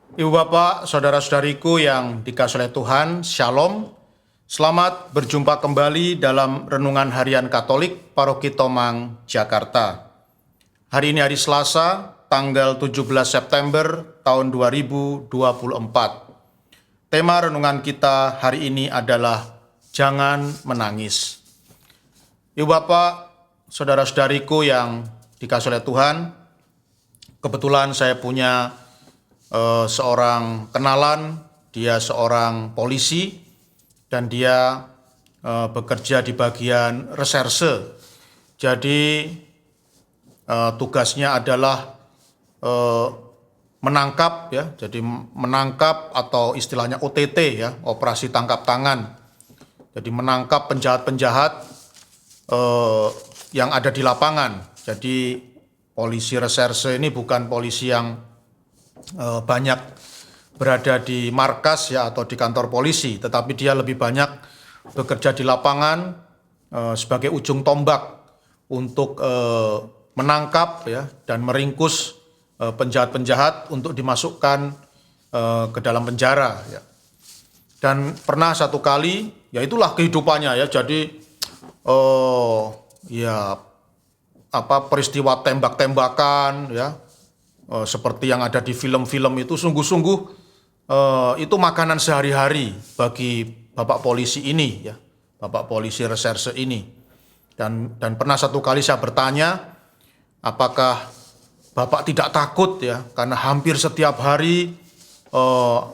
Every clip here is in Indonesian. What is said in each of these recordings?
Ibu bapak, saudara-saudariku yang dikasihi oleh Tuhan, Shalom. Selamat berjumpa kembali dalam Renungan Harian Katolik Paroki Tomang, Jakarta. Hari ini hari Selasa, tanggal 17 September tahun 2024. Tema renungan kita hari ini adalah Jangan Menangis. Ibu bapak, saudara-saudariku yang dikasihi oleh Tuhan, kebetulan saya punya seorang kenalan, dia seorang polisi dan dia bekerja di bagian reserse. Jadi tugasnya adalah menangkap ya, jadi menangkap atau istilahnya OTT ya, operasi tangkap tangan. Jadi menangkap penjahat-penjahat yang ada di lapangan. Jadi polisi reserse ini bukan polisi yang banyak berada di markas ya atau di kantor polisi, tetapi dia lebih banyak bekerja di lapangan sebagai ujung tombak untuk menangkap ya dan meringkus penjahat-penjahat untuk dimasukkan ke dalam penjara ya. Dan pernah satu kali, ya itulah kehidupannya ya. Jadi peristiwa tembak-tembakan ya. Seperti yang ada di film-film itu sungguh-sungguh itu makanan sehari-hari bagi Bapak polisi ini ya, Bapak polisi reserse ini. Dan pernah satu kali saya bertanya, apakah Bapak tidak takut ya, karena hampir setiap hari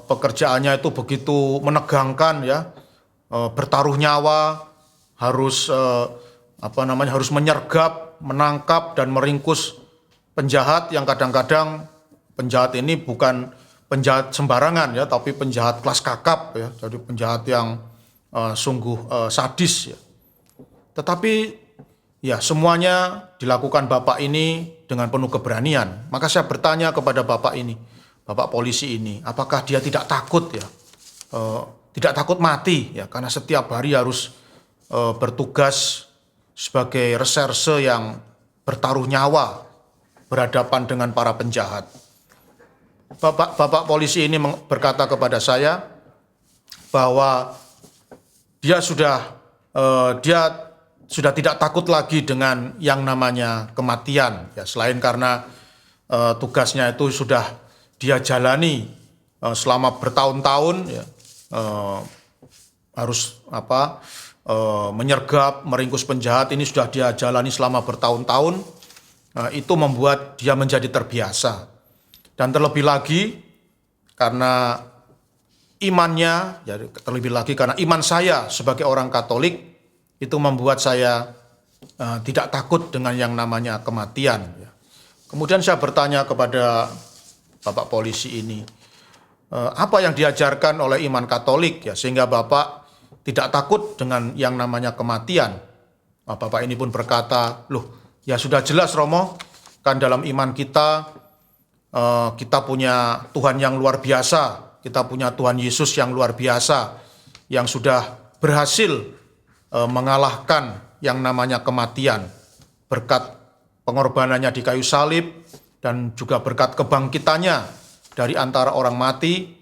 pekerjaannya itu begitu menegangkan ya, bertaruh nyawa, harus harus menyergap, menangkap dan meringkus penjahat yang kadang-kadang penjahat ini bukan penjahat sembarangan ya, tapi penjahat kelas kakap ya, jadi penjahat yang sungguh sadis ya. Tetapi ya semuanya dilakukan Bapak ini dengan penuh keberanian. Maka saya bertanya kepada Bapak ini, Bapak polisi ini, apakah dia tidak takut ya, tidak takut mati ya, karena setiap hari harus bertugas sebagai reserse yang bertaruh nyawa berhadapan dengan para penjahat. Bapak polisi ini berkata kepada saya bahwa dia sudah tidak takut lagi dengan yang namanya kematian ya, selain karena tugasnya itu sudah dia jalani selama bertahun-tahun ya, harus menyergap, meringkus penjahat ini sudah dia jalani selama bertahun-tahun. Itu membuat dia menjadi terbiasa. Dan terlebih lagi karena imannya, ya terlebih lagi karena iman saya sebagai orang Katolik itu membuat saya tidak takut dengan yang namanya kematian. Kemudian saya bertanya kepada Bapak polisi ini, apa yang diajarkan oleh iman Katolik ya sehingga Bapak tidak takut dengan yang namanya kematian? Bapak ini pun berkata, ya sudah jelas Romo, kan dalam iman kita, kita punya Tuhan yang luar biasa, kita punya Tuhan Yesus yang luar biasa, yang sudah berhasil mengalahkan yang namanya kematian, berkat pengorbanannya di kayu salib, dan juga berkat kebangkitannya dari antara orang mati,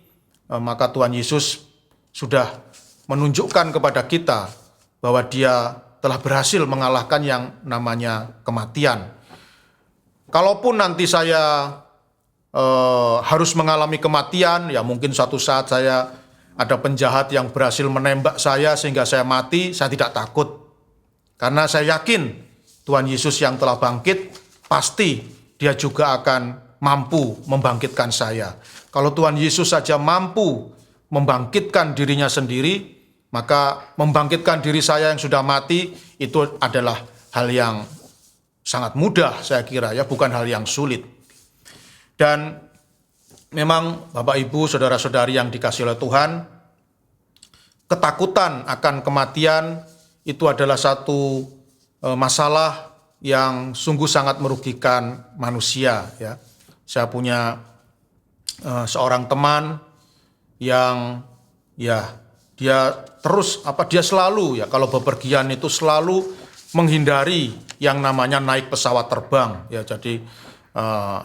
maka Tuhan Yesus sudah menunjukkan kepada kita bahwa dia telah berhasil mengalahkan yang namanya kematian. Kalaupun nanti saya harus mengalami kematian, ya mungkin suatu saat saya ada penjahat yang berhasil menembak saya sehingga saya mati, saya tidak takut. Karena saya yakin Tuhan Yesus yang telah bangkit, pasti dia juga akan mampu membangkitkan saya. Kalau Tuhan Yesus saja mampu membangkitkan dirinya sendiri, maka membangkitkan diri saya yang sudah mati itu adalah hal yang sangat mudah saya kira ya, bukan hal yang sulit. Dan memang Bapak Ibu saudara-saudari yang dikasihi oleh Tuhan, ketakutan akan kematian itu adalah satu masalah yang sungguh sangat merugikan manusia ya. Saya punya seorang teman yang ya dia selalu ya kalau bepergian itu selalu menghindari yang namanya naik pesawat terbang ya. Jadi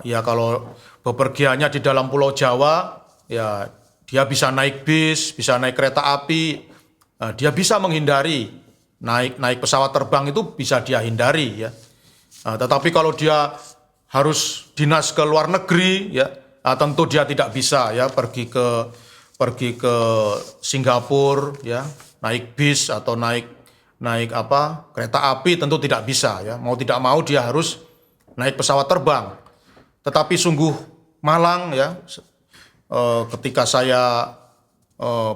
ya kalau bepergiannya di dalam Pulau Jawa ya dia bisa naik bis, bisa naik kereta api, dia bisa menghindari naik pesawat terbang itu bisa dia hindari ya. Tetapi kalau dia harus dinas ke luar negeri ya, tentu dia tidak bisa ya pergi ke Singapura ya, naik bis atau naik kereta api tentu tidak bisa ya. Mau tidak mau dia harus naik pesawat terbang. Tetapi sungguh malang ya ketika saya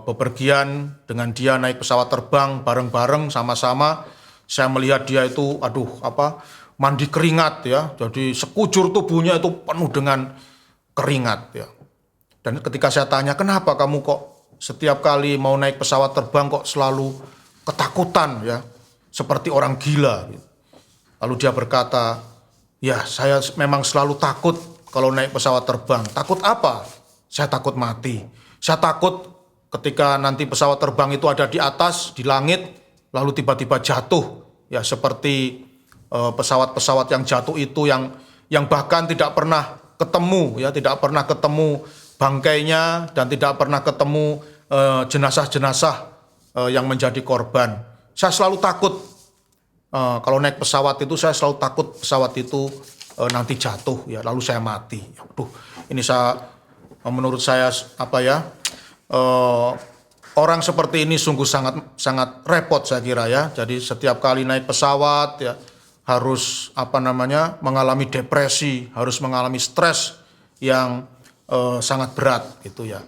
bepergian dengan dia naik pesawat terbang bareng-bareng sama-sama, saya melihat dia itu mandi keringat ya. Jadi sekujur tubuhnya itu penuh dengan keringat ya. Dan ketika saya tanya, kenapa kamu kok setiap kali mau naik pesawat terbang kok selalu ketakutan ya, seperti orang gila. Lalu dia berkata, ya saya memang selalu takut kalau naik pesawat terbang. Takut apa? Saya takut mati. Saya takut ketika nanti pesawat terbang itu ada di atas, di langit, lalu tiba-tiba jatuh. Ya seperti pesawat-pesawat yang jatuh itu yang bahkan tidak pernah ketemu, ya tidak pernah ketemu bangkainya dan tidak pernah ketemu jenazah-jenazah yang menjadi korban. Saya selalu takut kalau naik pesawat itu, saya selalu takut pesawat itu nanti jatuh ya, lalu saya mati. Aduh, ini menurut saya orang seperti ini sungguh sangat repot saya kira ya. Jadi setiap kali naik pesawat ya harus mengalami depresi, harus mengalami stres yang sangat berat gitu ya.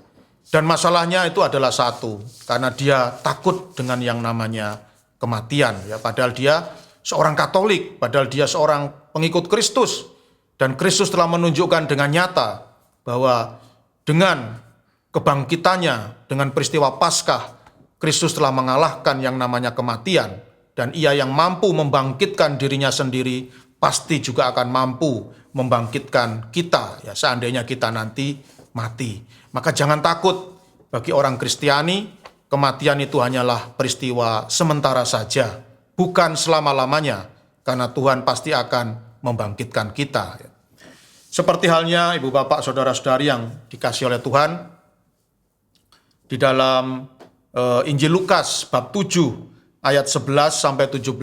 Dan masalahnya itu adalah satu, karena dia takut dengan yang namanya kematian ya. Padahal dia seorang Katolik, padahal dia seorang pengikut Kristus, dan Kristus telah menunjukkan dengan nyata bahwa dengan kebangkitannya, dengan peristiwa Paskah, Kristus telah mengalahkan yang namanya kematian, dan Ia yang mampu membangkitkan dirinya sendiri pasti juga akan mampu membangkitkan kita ya, seandainya kita nanti mati. Maka jangan takut, bagi orang Kristiani kematian itu hanyalah peristiwa sementara saja, bukan selama-lamanya, karena Tuhan pasti akan membangkitkan kita. Seperti halnya ibu bapak saudara-saudari yang dikasihi oleh Tuhan, di dalam Injil Lukas bab 7 ayat 11 sampai 17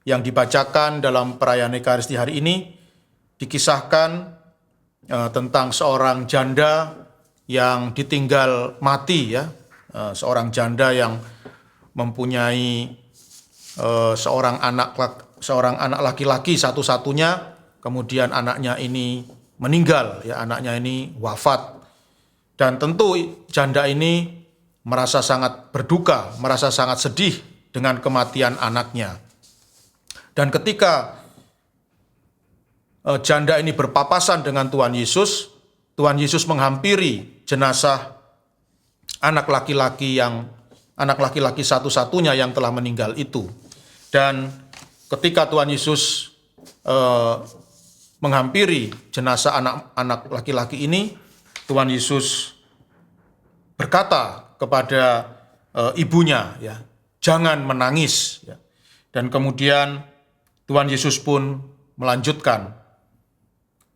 yang dibacakan dalam perayaan Ekaristi hari ini, dikisahkan tentang seorang janda yang ditinggal mati ya, seorang janda yang mempunyai seorang anak laki-laki satu-satunya, kemudian anaknya ini meninggal ya, anaknya ini wafat. Dan tentu janda ini merasa sangat berduka, merasa sangat sedih dengan kematian anaknya. Dan ketika janda ini berpapasan dengan Tuhan Yesus menghampiri jenazah anak laki-laki satu-satunya yang telah meninggal itu. Dan ketika Tuhan Yesus menghampiri jenazah anak laki-laki ini, Tuhan Yesus berkata kepada ibunya, ya, jangan menangis. Ya. Dan kemudian Tuhan Yesus pun melanjutkan.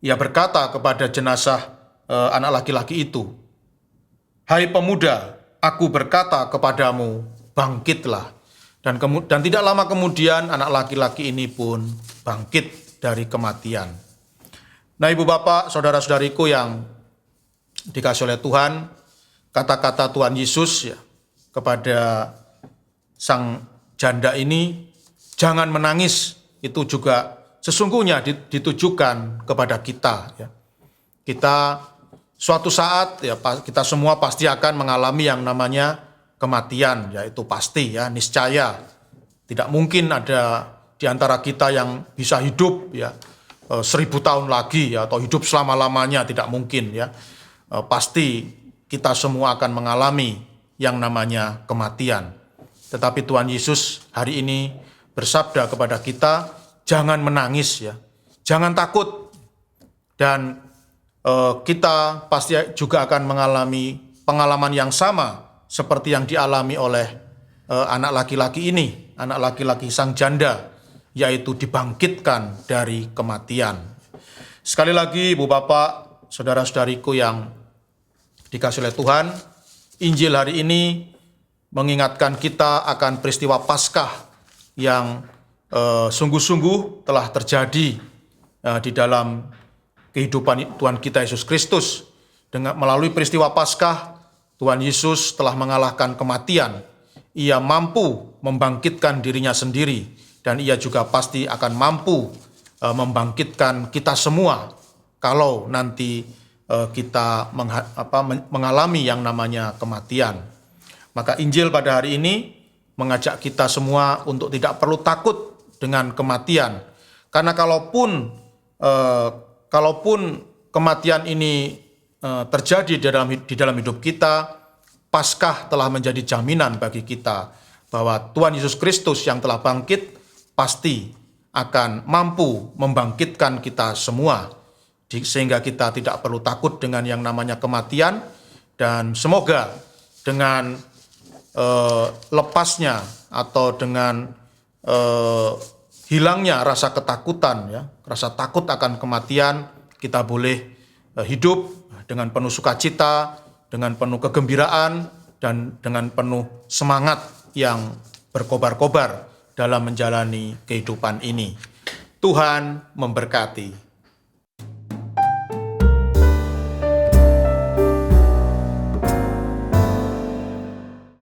Ia berkata kepada jenazah anak laki-laki itu, hai pemuda, aku berkata kepadamu, bangkitlah. Dan tidak lama kemudian anak laki-laki ini pun bangkit dari kematian. Nah ibu bapak, saudara-saudariku yang dikasihi oleh Tuhan, kata-kata Tuhan Yesus ya, kepada sang janda ini, jangan menangis, itu juga sesungguhnya ditujukan kepada kita. Ya. Kita suatu saat ya kita semua pasti akan mengalami yang namanya kematian, yaitu pasti ya, niscaya. Tidak mungkin ada di antara kita yang bisa hidup ya 1000 tahun lagi ya, atau hidup selama-lamanya, tidak mungkin ya. Pasti kita semua akan mengalami yang namanya kematian. Tetapi Tuhan Yesus hari ini bersabda kepada kita, jangan menangis ya, jangan takut. Dan kita pasti juga akan mengalami pengalaman yang sama seperti yang dialami oleh anak laki-laki ini, anak laki-laki sang janda, yaitu dibangkitkan dari kematian. Sekali lagi ibu bapak, saudara-saudariku yang Dikasih oleh Tuhan, Injil hari ini mengingatkan kita akan peristiwa Paskah yang sungguh-sungguh telah terjadi di dalam kehidupan Tuhan kita Yesus Kristus. Melalui peristiwa Paskah, Tuhan Yesus telah mengalahkan kematian. Ia mampu membangkitkan dirinya sendiri, dan ia juga pasti akan mampu membangkitkan kita semua kalau nanti kita mengalami yang namanya kematian. Maka Injil pada hari ini mengajak kita semua untuk tidak perlu takut dengan kematian. Karena kalaupun kematian ini terjadi di dalam hidup kita, Paskah telah menjadi jaminan bagi kita bahwa Tuhan Yesus Kristus yang telah bangkit pasti akan mampu membangkitkan kita semua, sehingga kita tidak perlu takut dengan yang namanya kematian. Dan semoga dengan lepasnya atau dengan hilangnya rasa ketakutan, rasa takut akan kematian, kita boleh hidup dengan penuh sukacita, dengan penuh kegembiraan, dan dengan penuh semangat yang berkobar-kobar dalam menjalani kehidupan ini. Tuhan memberkati.